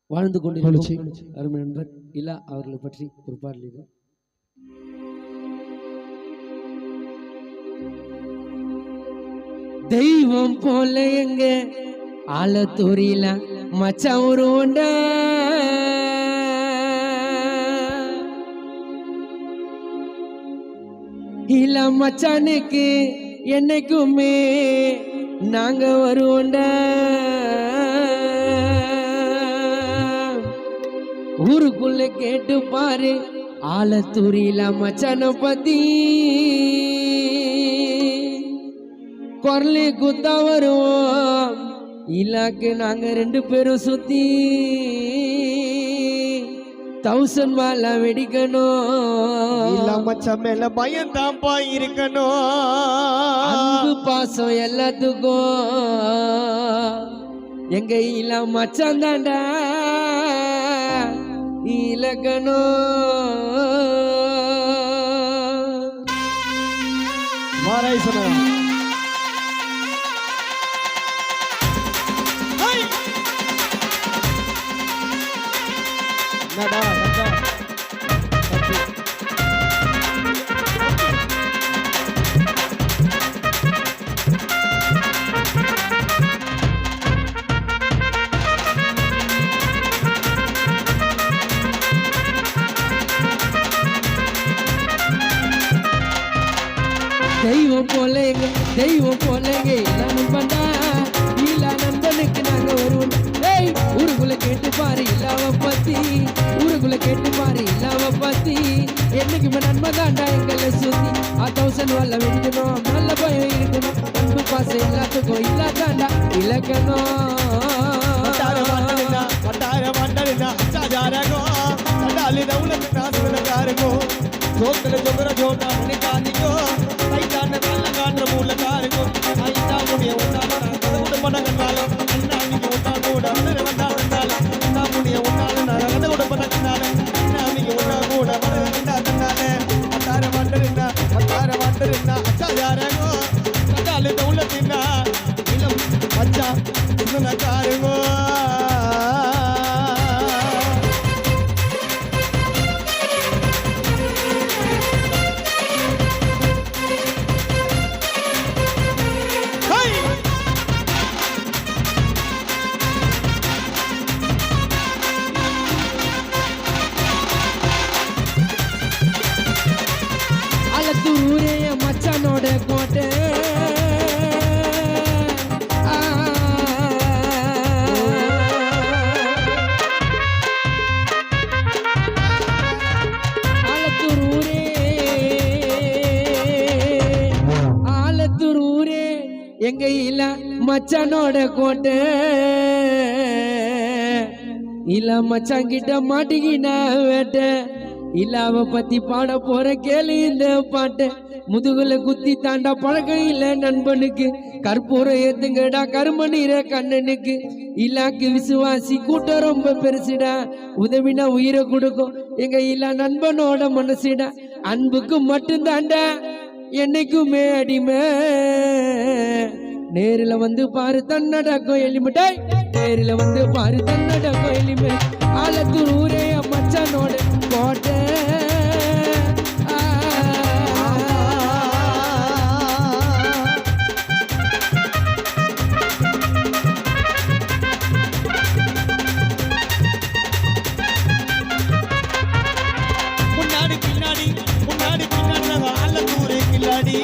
வாழ்ந்து கொண்டிருக்கும் அருமை நண்பர் இலா அவர்களை பற்றி ஒரு பாடல் இது. தெய்வம் போல எங்க ஆலத்தூரில மச்சான் ஒரு உண்டா, இல்ல மச்சானுக்கு என்னைக்குமே நாங்க வருவோண்டா. ஊருக்குள்ள கேட்டு பாரு ஆலத்தூரில மச்சான பத்தி, குரலி குத்தா வருவோம் இலாக்கு நாங்க 2 பேரும் சுத்தி 1000 மாலை வெடிக்கணும், இல்ல மச்சான் மேல பயந்தான் இருக்கணும். அன்பு பாசம் எல்லாத்துக்கும் எங்க இல்ல மச்சான் தாண்டா இலக்கணும். மாராய் சொன்ன தெய்வம் போலங்க தெய்வம் போலங்க எல்லாரும் பண்ணா இல்ல நண்பனுக்கு நாங்க வருவோம். டேய் ஊருக்குள்ள கேட்டு பாரு இல்லாவ பத்தி, ஊருக்குள்ள கேட்டு பாரு இல்லாவ பத்தி, என்னைக்குமே நன்மை தாண்டா எங்களை சுத்தி 1000 வல்ல வெடிக்கணும், நல்ல பயம் இருக்கணும், அன்பு பாசம் எல்லாத்துக்கும் இல்லாதாண்டா இலக்கணும். ஆலத்தூரே மச்சானோட கோட்டை, ஆலத்தூர் ஊரே எங்க இல்ல மச்சானோட கோட்டை. இல்ல மச்சான் கிட்ட மாட்டிக்கினா வேட்ட, இல்லாவ பத்தி பாட போற கேளு இந்த பாட்டை. முதுகுல குத்தி தாண்டா பழக்கம் இல்ல நண்பனுக்கு, கற்பூரம் ஏத்துங்கடா கருமணீர கண்ணனுக்கு. இல்லாக்கு விசுவாசி கூட்டம் ரொம்ப பெருசுடா, உதவினா உயிரை கொடுக்கும் எங்க இல்ல நண்பனோட மனசுடா. அன்புக்கு மட்டும் தாண்டா என்னைக்குமே அடிமை, நேரில் வந்து பாரு தன்னடக்கம் எளிமட்டாய், நேரில் வந்து பாரு தன்னடக்கம் எளிமை. ஆலத்தூர் ஊரே மச்சானோட கோட்டை. முன்னாடி பின்னாடி நாங்க ஆலத்தூரே கில்லாடி.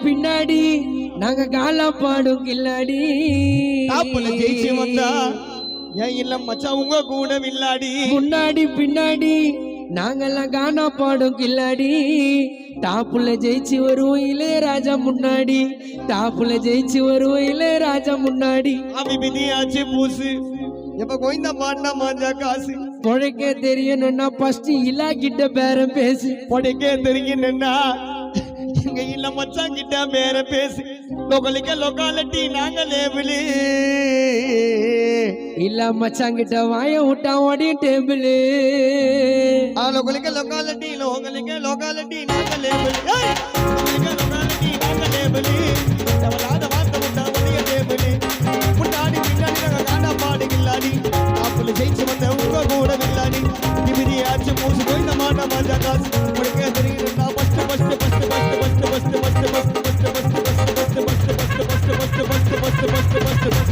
பின்னாடி நாங்க காலா பாடும் கில்லாடி, ஜெயிச்சு வந்தா ஏன் இல்ல மச்சான் உங்க கூட வில்லாடி. முன்னாடி பின்னாடி நாங்கெல்லாம் கானா பாடும் கில்லாடி, டாப்புல ஜெயிச்சு வருவோம் இளையராஜா முன்னாடி, டாப்புல ஜெயிச்சு வருவோம் இளையராஜா முன்னாடி. அபிபிதியாச்சு பூசு எப்ப கோயிந்தா பாடினா மாஞ்சா காசு, பொழைக்க தெரியணும்னா ஃபர்ஸ்ட் இலா கிட்ட பேரம் பேசு, பொழைக்க தெரியணும்னா எங்க இல்ல மச்சான் கிட்ட பேர பேசு. லோக்கலிக்க லோக்காலிட்டி நாங்க லேபிளி, இல்ல மச்சாங்கிட்ட வாய விட்டா ஓடி டேபிள் லோகலிக்க லோகாலிட்டி நாங்க லேபிள் லோகாலிட்டி நாங்க லேபிள் அவளாத வார்த்தை விட்டா ஒளிய டேபிள் முன்னாடி பின்னாடி நாங்க காண்டா பாடு கில்லாடி ஆப்பிள் ஜெயிச்சு வந்த உங்க கூட வில்லாடி இப்படி ஆச்சு மூச்சு போய் இந்த மாட்ட மாஞ்சா காசு உனக்கே தெரியும் நான் first first first first first first first first first first first first first first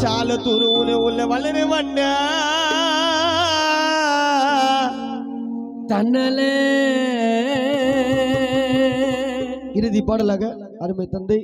చాల తురువులు ఉల్ల వలనే వన్నా தன்னல இறுதி பாடலாக அருமை தந்தை